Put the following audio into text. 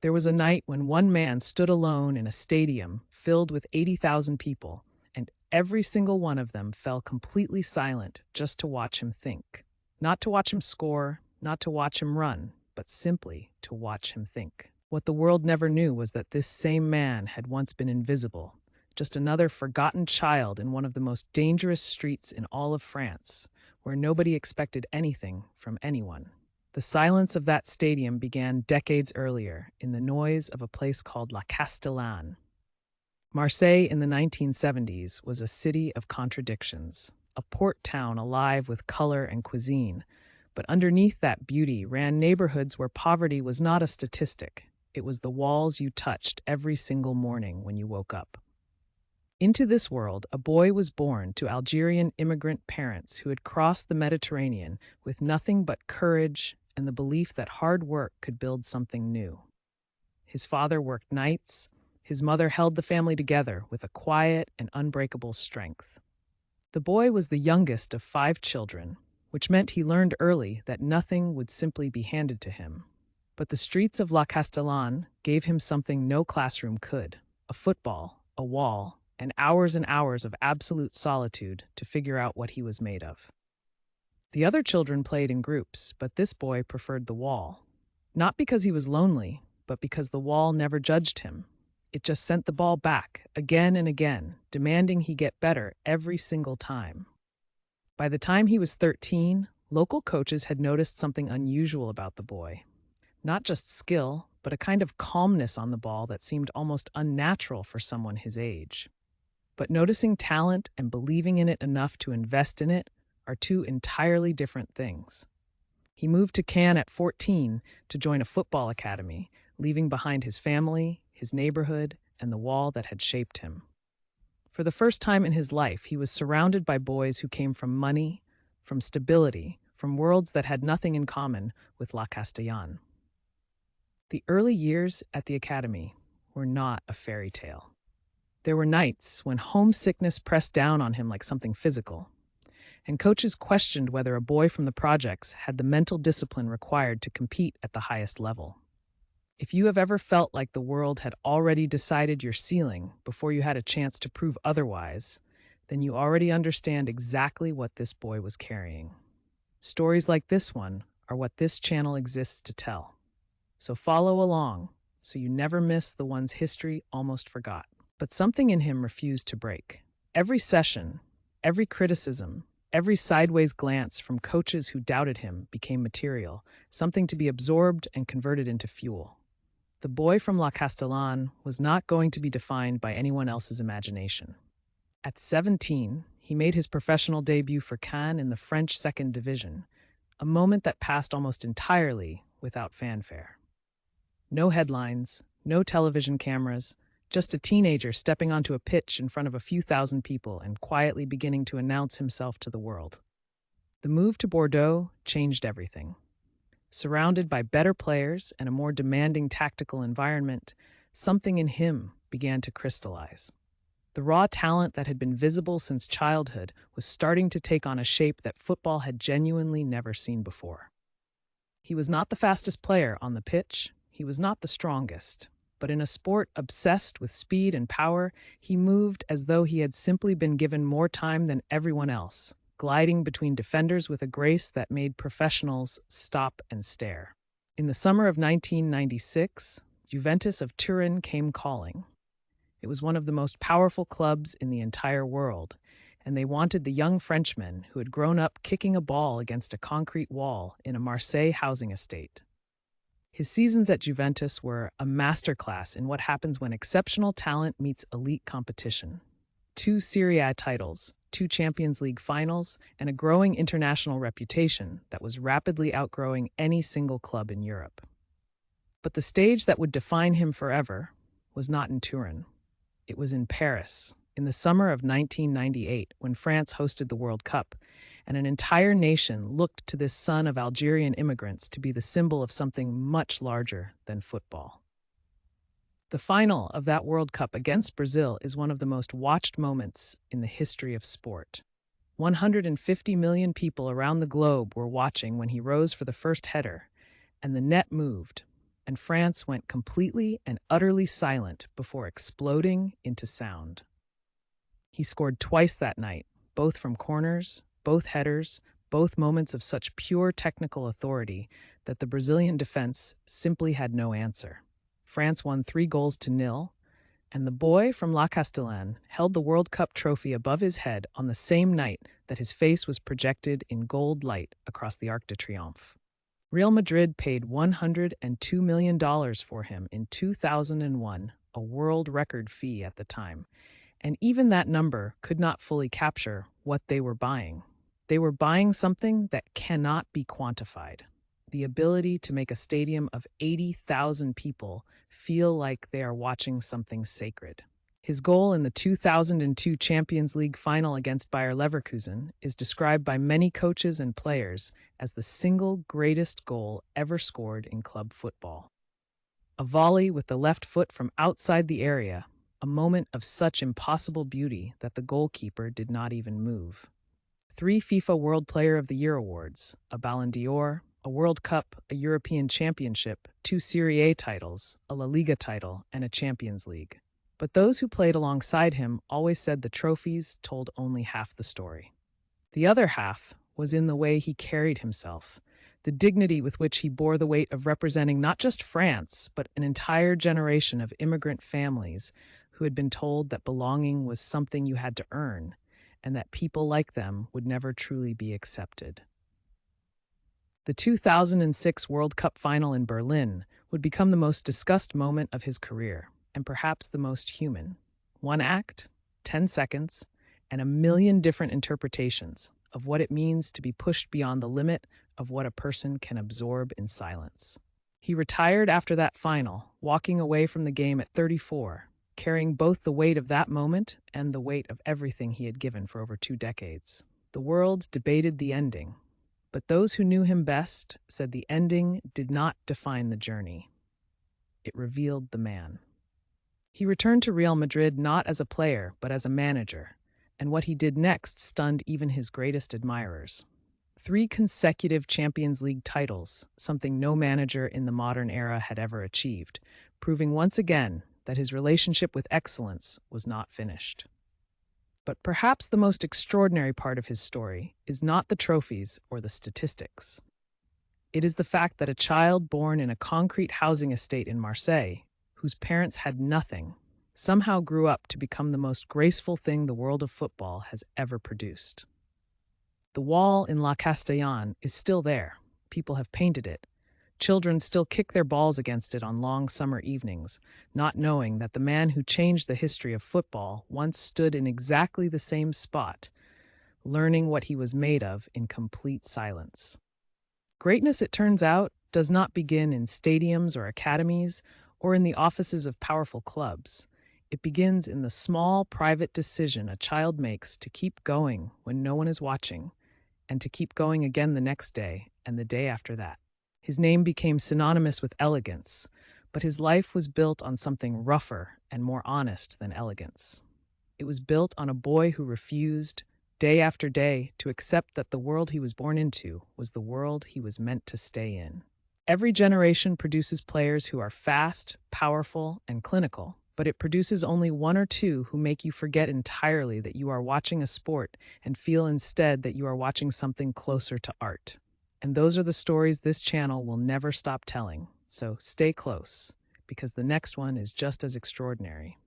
There was a night when one man stood alone in a stadium filled with 80,000 people, and every single one of them fell completely silent just to watch him think. Not to watch him score, not to watch him run, but simply to watch him think. What the world never knew was that this same man had once been invisible, just another forgotten child in one of the most dangerous streets in all of France, where nobody expected anything from anyone. The silence of that stadium began decades earlier in the noise of a place called La Castellane. Marseille in the 1970s was a city of contradictions, a port town alive with color and cuisine. But underneath that beauty ran neighborhoods where poverty was not a statistic. It was the walls you touched every single morning when you woke up. Into this world, a boy was born to Algerian immigrant parents who had crossed the Mediterranean with nothing but courage and the belief that hard work could build something new. His father worked nights. His mother held the family together with a quiet and unbreakable strength. The boy was the youngest of 5 children, which meant he learned early that nothing would simply be handed to him. But the streets of La Castellane gave him something no classroom could: a football, a wall, and hours of absolute solitude to figure out what he was made of. The other children played in groups, but this boy preferred the wall. Not because he was lonely, but because the wall never judged him. It just sent the ball back again and again, demanding he get better every single time. By the time he was 13, local coaches had noticed something unusual about the boy. Not just skill, but a kind of calmness on the ball that seemed almost unnatural for someone his age. But noticing talent and believing in it enough to invest in it are two entirely different things. He moved to Cannes at 14 to join a football academy, leaving behind his family, his neighborhood, and the wall that had shaped him. For the first time in his life, he was surrounded by boys who came from money, from stability, from worlds that had nothing in common with La Castellane. The early years at the academy were not a fairy tale. There were nights when homesickness pressed down on him like something physical, and coaches questioned whether a boy from the projects had the mental discipline required to compete at the highest level. If you have ever felt like the world had already decided your ceiling before you had a chance to prove otherwise, then you already understand exactly what this boy was carrying. Stories like this one are what this channel exists to tell. So follow along so you never miss the ones history almost forgot. But something in him refused to break. Every session, every criticism, every sideways glance from coaches who doubted him became material, something to be absorbed and converted into fuel. The boy from La Castellane was not going to be defined by anyone else's imagination. At 17, he made his professional debut for Cannes in the French second division, a moment that passed almost entirely without fanfare. No headlines, no television cameras, just a teenager stepping onto a pitch in front of a few thousand people and quietly beginning to announce himself to the world. The move to Bordeaux changed everything. Surrounded by better players and a more demanding tactical environment, something in him began to crystallize. The raw talent that had been visible since childhood was starting to take on a shape that football had genuinely never seen before. He was not the fastest player on the pitch, he was not the strongest, but in a sport obsessed with speed and power, he moved as though he had simply been given more time than everyone else, gliding between defenders with a grace that made professionals stop and stare. In the summer of 1996, Juventus of Turin came calling. It was one of the most powerful clubs in the entire world, and they wanted the young Frenchman who had grown up kicking a ball against a concrete wall in a Marseille housing estate. His seasons at Juventus were a masterclass in what happens when exceptional talent meets elite competition. 2 Serie A titles, 2 Champions League finals, and a growing international reputation that was rapidly outgrowing any single club in Europe. But the stage that would define him forever was not in Turin. It was in Paris, in the summer of 1998, when France hosted the World Cup, and an entire nation looked to this son of Algerian immigrants to be the symbol of something much larger than football. The final of that World Cup against Brazil is one of the most watched moments in the history of sport. 150 million people around the globe were watching when he rose for the first header, and the net moved, and France went completely and utterly silent before exploding into sound. He scored twice that night, both from corners, both headers, both moments of such pure technical authority that the Brazilian defense simply had no answer. France won 3-0, and the boy from La Castellane held the World Cup trophy above his head on the same night that his face was projected in gold light across the Arc de Triomphe. Real Madrid paid $102 million for him in 2001, a world record fee at the time. And even that number could not fully capture what they were buying. They were buying something that cannot be quantified: the ability to make a stadium of 80,000 people feel like they are watching something sacred. His goal in the 2002 Champions League final against Bayer Leverkusen is described by many coaches and players as the single greatest goal ever scored in club football. A volley with the left foot from outside the area, a moment of such impossible beauty that the goalkeeper did not even move. 3 FIFA World Player of the Year awards, a Ballon d'Or, a World Cup, a European Championship, 2 Serie A titles, a La Liga title, and a Champions League. But those who played alongside him always said the trophies told only half the story. The other half was in the way he carried himself, the dignity with which he bore the weight of representing not just France, but an entire generation of immigrant families who had been told that belonging was something you had to earn, and that people like them would never truly be accepted. The 2006 World Cup final in Berlin would become the most discussed moment of his career, and perhaps the most human. 1 act, 10 seconds, and a million different interpretations of what it means to be pushed beyond the limit of what a person can absorb in silence. He retired after that final, walking away from the game at 34, carrying both the weight of that moment and the weight of everything he had given for over 2 decades. The world debated the ending, but those who knew him best said the ending did not define the journey. It revealed the man. He returned to Real Madrid not as a player, but as a manager, and what he did next stunned even his greatest admirers. 3 consecutive Champions League titles, something no manager in the modern era had ever achieved, proving once again that his relationship with excellence was not finished. But perhaps the most extraordinary part of his story is not the trophies or the statistics. It is the fact that a child born in a concrete housing estate in Marseille, whose parents had nothing, somehow grew up to become the most graceful thing the world of football has ever produced. The wall in La Castellane is still there. People have painted it. Children still kick their balls against it on long summer evenings, not knowing that the man who changed the history of football once stood in exactly the same spot, learning what he was made of in complete silence. Greatness, it turns out, does not begin in stadiums or academies or in the offices of powerful clubs. It begins in the small, private decision a child makes to keep going when no one is watching, and to keep going again the next day and the day after that. His name became synonymous with elegance, but his life was built on something rougher and more honest than elegance. It was built on a boy who refused, day after day, to accept that the world he was born into was the world he was meant to stay in. Every generation produces players who are fast, powerful, and clinical, but it produces only 1 or 2 who make you forget entirely that you are watching a sport and feel instead that you are watching something closer to art. And those are the stories this channel will never stop telling, so stay close, because the next one is just as extraordinary.